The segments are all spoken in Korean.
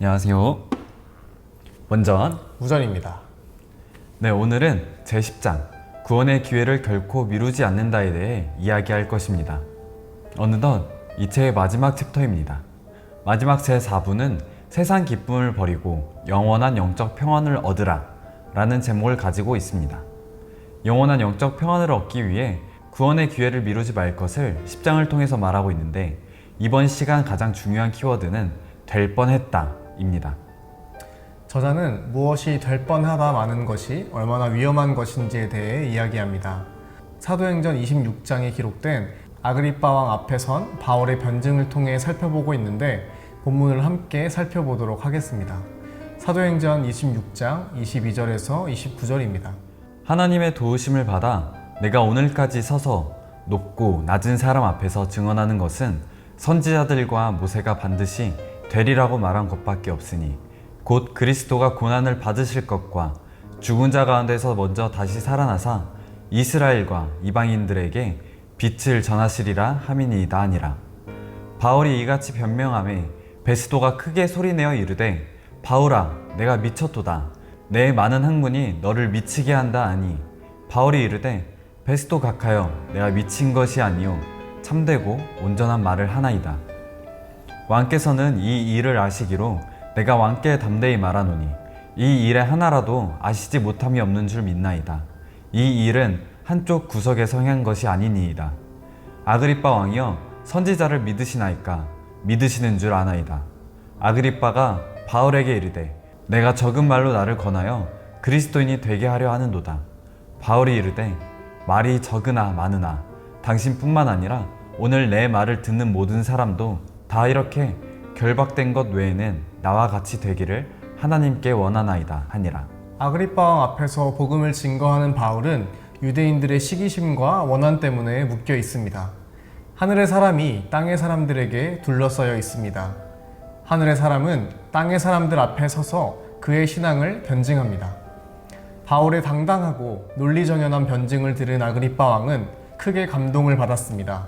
안녕하세요. 원전 우전입니다. 네, 오늘은 제10장 구원의 기회를 결코 미루지 않는다에 대해 이야기할 것입니다. 어느덧 이 책의 마지막 챕터입니다. 마지막 제4부는 세상 기쁨을 버리고 영원한 영적 평안을 얻으라 라는 제목을 가지고 있습니다. 영원한 영적 평안을 얻기 위해 구원의 기회를 미루지 말 것을 10장을 통해서 말하고 있는데, 이번 시간 가장 중요한 키워드는 될 뻔했다 입니다. 저자는 무엇이 될 뻔하다 마는 것이 얼마나 위험한 것인지에 대해 이야기합니다. 사도행전 26장에 기록된 아그리빠 왕 앞에 선 바울의 변증을 통해 살펴보고 있는데, 본문을 함께 살펴보도록 하겠습니다. 사도행전 26장 22절에서 29절입니다. 하나님의 도우심을 받아 내가 오늘까지 서서 높고 낮은 사람 앞에서 증언하는 것은 선지자들과 모세가 반드시 되리라고 말한 것밖에 없으니, 곧 그리스도가 고난을 받으실 것과 죽은 자 가운데서 먼저 다시 살아나사 이스라엘과 이방인들에게 빛을 전하시리라 함이니이다 하니라. 바울이 이같이 변명하매 베스도가 크게 소리내어 이르되, 바울아, 내가 미쳤도다. 내 많은 학문이 너를 미치게 한다 하니, 바울이 이르되, 베스도 각하여, 내가 미친 것이 아니요 참되고 온전한 말을 하나이다. 왕께서는 이 일을 아시기로 내가 왕께 담대히 말하노니, 이 일에 하나라도 아시지 못함이 없는 줄 믿나이다. 이 일은 한쪽 구석에 성한 것이 아니니이다. 아그리빠 왕이여, 선지자를 믿으시나이까? 믿으시는 줄 아나이다. 아그리빠가 바울에게 이르되, 내가 적은 말로 나를 권하여 그리스도인이 되게 하려 하는도다. 바울이 이르되, 말이 적으나 많으나 당신뿐만 아니라 오늘 내 말을 듣는 모든 사람도 다 이렇게 결박된 것 외에는 나와 같이 되기를 하나님께 원하나이다 하니라. 아그리빠 왕 앞에서 복음을 증거하는 바울은 유대인들의 시기심과 원한 때문에 묶여 있습니다. 하늘의 사람이 땅의 사람들에게 둘러싸여 있습니다. 하늘의 사람은 땅의 사람들 앞에 서서 그의 신앙을 변증합니다. 바울의 당당하고 논리정연한 변증을 들은 아그리빠 왕은 크게 감동을 받았습니다.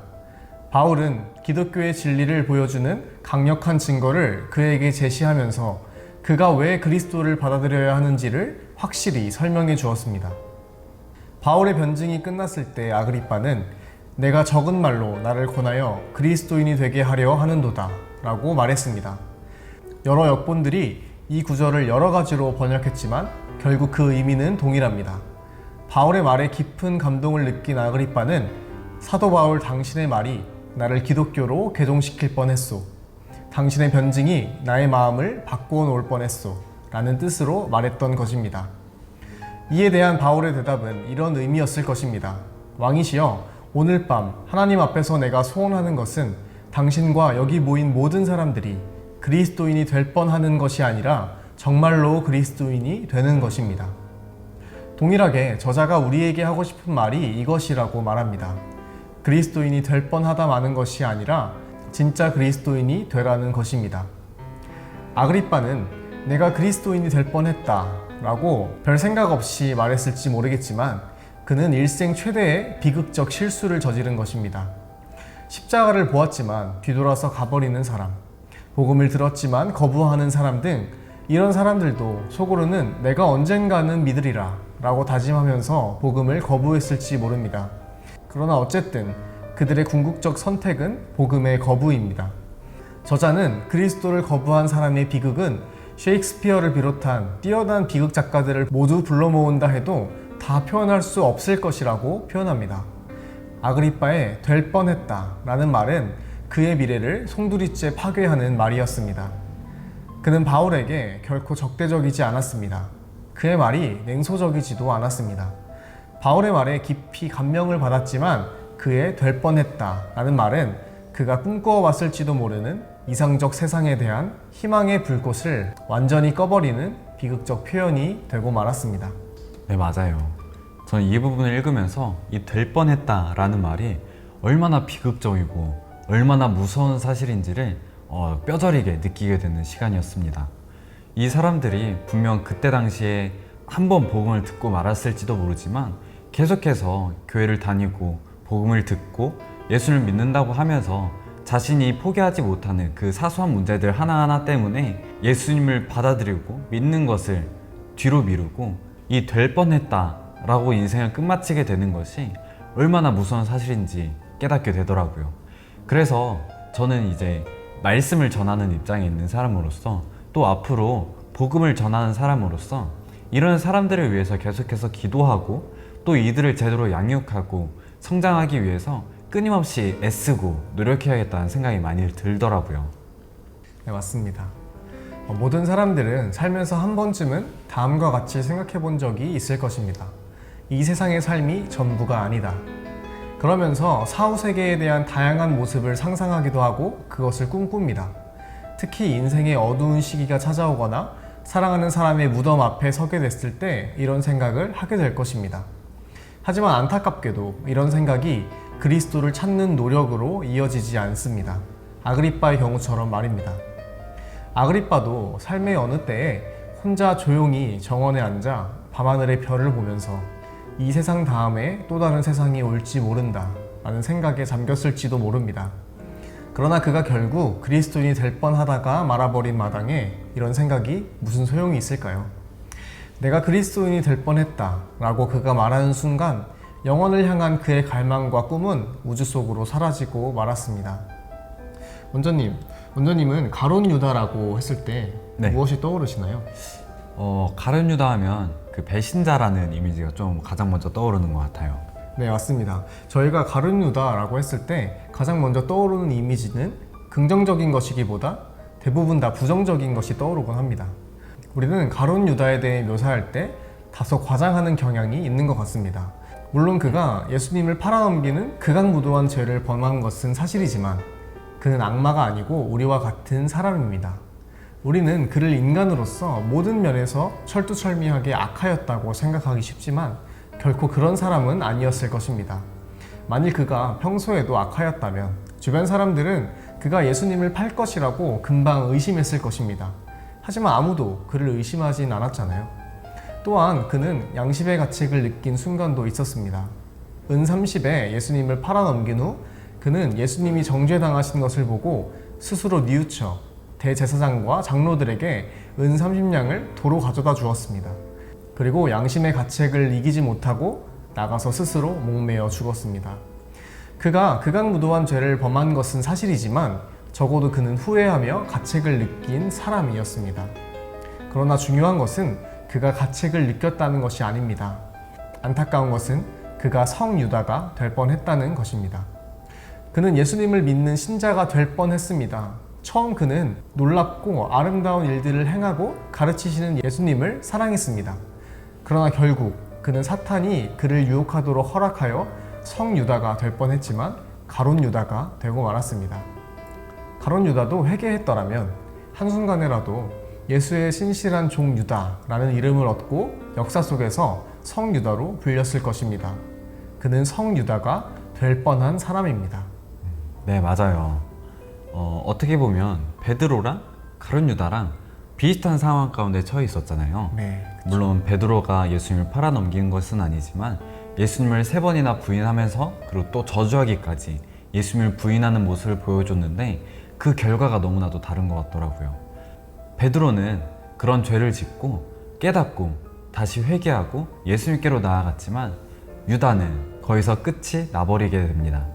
바울은 기독교의 진리를 보여주는 강력한 증거를 그에게 제시하면서 그가 왜 그리스도를 받아들여야 하는지를 확실히 설명해 주었습니다. 바울의 변증이 끝났을 때 아그리빠는 내가 적은 말로 나를 권하여 그리스도인이 되게 하려 하는도다 라고 말했습니다. 여러 역본들이 이 구절을 여러 가지로 번역했지만 결국 그 의미는 동일합니다. 바울의 말에 깊은 감동을 느낀 아그리빠는 사도 바울 당신의 말이 나를 기독교로 개종시킬 뻔했소. 당신의 변증이 나의 마음을 바꾸어 놓을 뻔했소. 라는 뜻으로 말했던 것입니다. 이에 대한 바울의 대답은 이런 의미였을 것입니다. 왕이시여, 오늘 밤 하나님 앞에서 내가 소원하는 것은 당신과 여기 모인 모든 사람들이 그리스도인이 될 뻔하는 것이 아니라 정말로 그리스도인이 되는 것입니다. 동일하게 저자가 우리에게 하고 싶은 말이 이것이라고 말합니다. 그리스도인이 될 뻔하다 마는 것이 아니라 진짜 그리스도인이 되라는 것입니다. 아그리빠는 내가 그리스도인이 될 뻔했다 라고 별 생각 없이 말했을지 모르겠지만, 그는 일생 최대의 비극적 실수를 저지른 것입니다. 십자가를 보았지만 뒤돌아서 가버리는 사람, 복음을 들었지만 거부하는 사람 등 이런 사람들도 속으로는 내가 언젠가는 믿으리라 라고 다짐하면서 복음을 거부했을지 모릅니다. 그러나 어쨌든 그들의 궁극적 선택은 복음의 거부입니다. 저자는 그리스도를 거부한 사람의 비극은 셰익스피어를 비롯한 뛰어난 비극 작가들을 모두 불러 모은다 해도 다 표현할 수 없을 것이라고 표현합니다. 아그리빠의 될 뻔했다 라는 말은 그의 미래를 송두리째 파괴하는 말이었습니다. 그는 바울에게 결코 적대적이지 않았습니다. 그의 말이 냉소적이지도 않았습니다. 바울의 말에 깊이 감명을 받았지만 그의 될 뻔했다 라는 말은 그가 꿈꿔왔을지도 모르는 이상적 세상에 대한 희망의 불꽃을 완전히 꺼버리는 비극적 표현이 되고 말았습니다. 네, 맞아요. 저는 이 부분을 읽으면서 이 될 뻔했다 라는 말이 얼마나 비극적이고 얼마나 무서운 사실인지를 뼈저리게 느끼게 되는 시간이었습니다. 이 사람들이 분명 그때 당시에 한 번 복음을 듣고 말았을지도 모르지만 계속해서 교회를 다니고 복음을 듣고 예수를 믿는다고 하면서 자신이 포기하지 못하는 그 사소한 문제들 하나하나 때문에 예수님을 받아들이고 믿는 것을 뒤로 미루고 이 될 뻔했다 라고 인생을 끝마치게 되는 것이 얼마나 무서운 사실인지 깨닫게 되더라고요. 그래서 저는 이제 말씀을 전하는 입장에 있는 사람으로서 또 앞으로 복음을 전하는 사람으로서 이런 사람들을 위해서 계속해서 기도하고 또 이들을 제대로 양육하고 성장하기 위해서 끊임없이 애쓰고 노력해야겠다는 생각이 많이 들더라고요. 네, 맞습니다. 모든 사람들은 살면서 한 번쯤은 다음과 같이 생각해 본 적이 있을 것입니다. 이 세상의 삶이 전부가 아니다. 그러면서 사후세계에 대한 다양한 모습을 상상하기도 하고 그것을 꿈꿉니다. 특히 인생의 어두운 시기가 찾아오거나 사랑하는 사람의 무덤 앞에 서게 됐을 때 이런 생각을 하게 될 것입니다. 하지만 안타깝게도 이런 생각이 그리스도를 찾는 노력으로 이어지지 않습니다. 아그리빠의 경우처럼 말입니다. 아그리빠도 삶의 어느 때에 혼자 조용히 정원에 앉아 밤하늘의 별을 보면서 이 세상 다음에 또 다른 세상이 올지 모른다 라는 생각에 잠겼을지도 모릅니다. 그러나 그가 결국 그리스도인이 될 뻔하다가 말아버린 마당에 이런 생각이 무슨 소용이 있을까요? 내가 그리스도인이 될 뻔했다 라고 그가 말하는 순간 영원을 향한 그의 갈망과 꿈은 우주 속으로 사라지고 말았습니다. 원장님은 가룟 유다라고 했을 때 네. 무엇이 떠오르시나요? 가룟 유다 하면 그 배신자라는 이미지가 좀 가장 먼저 떠오르는 것 같아요. 네, 맞습니다. 저희가 가룟 유다라고 했을 때 가장 먼저 떠오르는 이미지는 긍정적인 것이기보다 대부분 다 부정적인 것이 떠오르곤 합니다. 우리는 가룟 유다에 대해 묘사할 때 다소 과장하는 경향이 있는 것 같습니다. 물론 그가 예수님을 팔아넘기는 극악무도한 죄를 범한 것은 사실이지만 그는 악마가 아니고 우리와 같은 사람입니다. 우리는 그를 인간으로서 모든 면에서 철두철미하게 악하였다고 생각하기 쉽지만 결코 그런 사람은 아니었을 것입니다. 만일 그가 평소에도 악하였다면 주변 사람들은 그가 예수님을 팔 것이라고 금방 의심했을 것입니다. 하지만 아무도 그를 의심하진 않았잖아요. 또한 그는 양심의 가책을 느낀 순간도 있었습니다. 은 30에 예수님을 팔아넘긴 후 그는 예수님이 정죄당하신 것을 보고 스스로 뉘우쳐 대제사장과 장로들에게 은 30냥을 도로 가져다 주었습니다. 그리고 양심의 가책을 이기지 못하고 나가서 스스로 목매어 죽었습니다. 그가 극악무도한 죄를 범한 것은 사실이지만 적어도 그는 후회하며 가책을 느낀 사람이었습니다. 그러나 중요한 것은 그가 가책을 느꼈다는 것이 아닙니다. 안타까운 것은 그가 성유다가 될 뻔했다는 것입니다. 그는 예수님을 믿는 신자가 될 뻔했습니다. 처음 그는 놀랍고 아름다운 일들을 행하고 가르치시는 예수님을 사랑했습니다. 그러나 결국 그는 사탄이 그를 유혹하도록 허락하여 성유다가 될 뻔했지만 가룟 유다가 되고 말았습니다. 가룟 유다도 회개했더라면 한순간에라도 예수의 신실한 종 유다라는 이름을 얻고 역사 속에서 성유다로 불렸을 것입니다. 그는 성유다가 될 뻔한 사람입니다. 네, 맞아요. 어떻게 보면 베드로랑 가룟 유다랑 비슷한 상황 가운데 처해 있었잖아요. 네, 물론 베드로가 예수님을 팔아넘긴 것은 아니지만 예수님을 3번이나 부인하면서 그리고 또 저주하기까지 예수님을 부인하는 모습을 보여줬는데 그 결과가 너무나도 다른 것 같더라고요. 베드로는 그런 죄를 짓고 깨닫고 다시 회개하고 예수님께로 나아갔지만 유다는 거기서 끝이 나버리게 됩니다.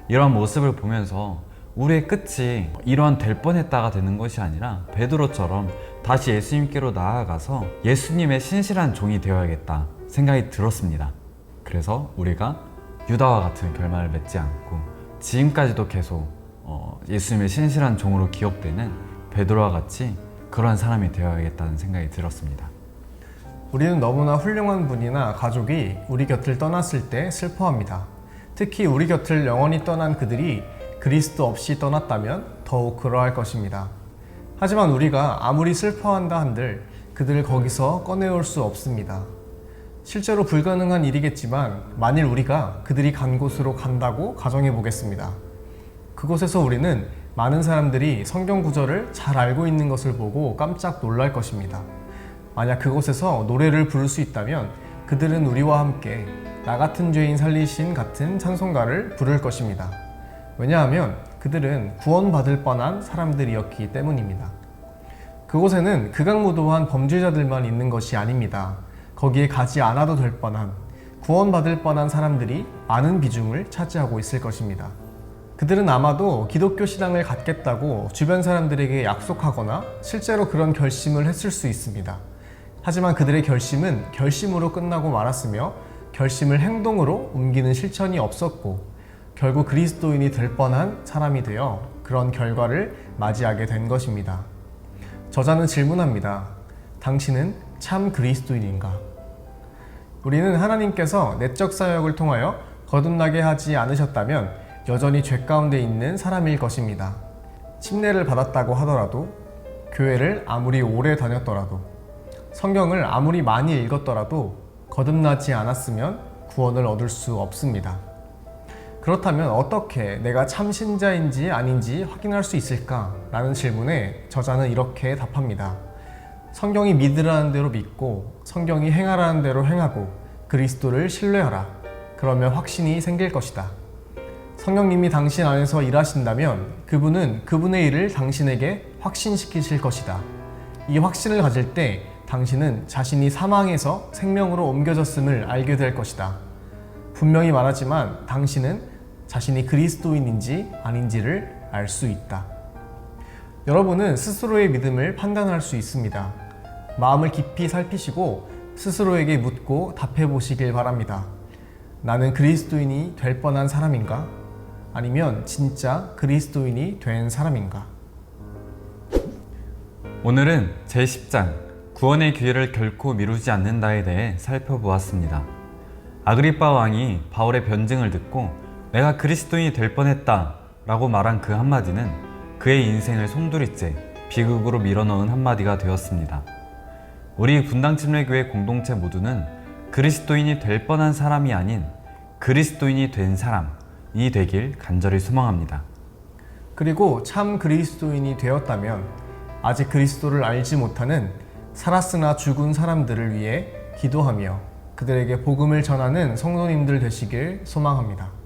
이러한 모습을 보면서 우리의 끝이 이러한 될 뻔했다가 되는 것이 아니라 베드로처럼 다시 예수님께로 나아가서 예수님의 신실한 종이 되어야겠다 생각이 들었습니다. 그래서 우리가 유다와 같은 결말을 맺지 않고 지금까지도 계속 예수님의 신실한 종으로 기억되는 베드로와 같이 그러한 사람이 되어야겠다는 생각이 들었습니다. 우리는 너무나 훌륭한 분이나 가족이 우리 곁을 떠났을 때 슬퍼합니다. 특히 우리 곁을 영원히 떠난 그들이 그리스도 없이 떠났다면 더욱 그러할 것입니다. 하지만 우리가 아무리 슬퍼한다 한들 그들을 거기서 꺼내올 수 없습니다. 실제로 불가능한 일이겠지만 만일 우리가 그들이 간 곳으로 간다고 가정해 보겠습니다. 그곳에서 우리는 많은 사람들이 성경 구절을 잘 알고 있는 것을 보고 깜짝 놀랄 것입니다. 만약 그곳에서 노래를 부를 수 있다면 그들은 우리와 함께 나 같은 죄인 살리신 같은 찬송가를 부를 것입니다. 왜냐하면 그들은 구원받을 뻔한 사람들이었기 때문입니다. 그곳에는 극악무도한 범죄자들만 있는 것이 아닙니다. 거기에 가지 않아도 될 뻔한, 구원받을 뻔한 사람들이 많은 비중을 차지하고 있을 것입니다. 그들은 아마도 기독교 신앙을 갖겠다고 주변 사람들에게 약속하거나 실제로 그런 결심을 했을 수 있습니다. 하지만 그들의 결심은 결심으로 끝나고 말았으며 결심을 행동으로 옮기는 실천이 없었고 결국 그리스도인이 될 뻔한 사람이 되어 그런 결과를 맞이하게 된 것입니다. 저자는 질문합니다. 당신은 참 그리스도인인가? 우리는 하나님께서 내적 사역을 통하여 거듭나게 하지 않으셨다면 여전히 죄 가운데 있는 사람일 것입니다. 침례를 받았다고 하더라도, 교회를 아무리 오래 다녔더라도, 성경을 아무리 많이 읽었더라도 거듭나지 않았으면 구원을 얻을 수 없습니다. 그렇다면 어떻게 내가 참 신자인지 아닌지 확인할 수 있을까? 라는 질문에 저자는 이렇게 답합니다. 성경이 믿으라는 대로 믿고 성경이 행하라는 대로 행하고 그리스도를 신뢰하라. 그러면 확신이 생길 것이다. 성령님이 당신 안에서 일하신다면 그분은 그분의 일을 당신에게 확신시키실 것이다. 이 확신을 가질 때 당신은 자신이 사망에서 생명으로 옮겨졌음을 알게 될 것이다. 분명히 말하지만 당신은 자신이 그리스도인인지 아닌지를 알 수 있다. 여러분은 스스로의 믿음을 판단할 수 있습니다. 마음을 깊이 살피시고 스스로에게 묻고 답해 보시길 바랍니다. 나는 그리스도인이 될 뻔한 사람인가? 아니면 진짜 그리스도인이 된 사람인가? 오늘은 제10장 구원의 기회를 결코 미루지 않는다에 대해 살펴보았습니다. 아그리빠 왕이 바울의 변증을 듣고 내가 그리스도인이 될 뻔했다 라고 말한 그 한마디는 그의 인생을 송두리째 비극으로 밀어넣은 한마디가 되었습니다. 우리 분당침례교회 공동체 모두는 그리스도인이 될 뻔한 사람이 아닌 그리스도인이 된 사람이 되길 간절히 소망합니다. 그리고 참 그리스도인이 되었다면 아직 그리스도를 알지 못하는 살았으나 죽은 사람들을 위해 기도하며 그들에게 복음을 전하는 성도님들 되시길 소망합니다.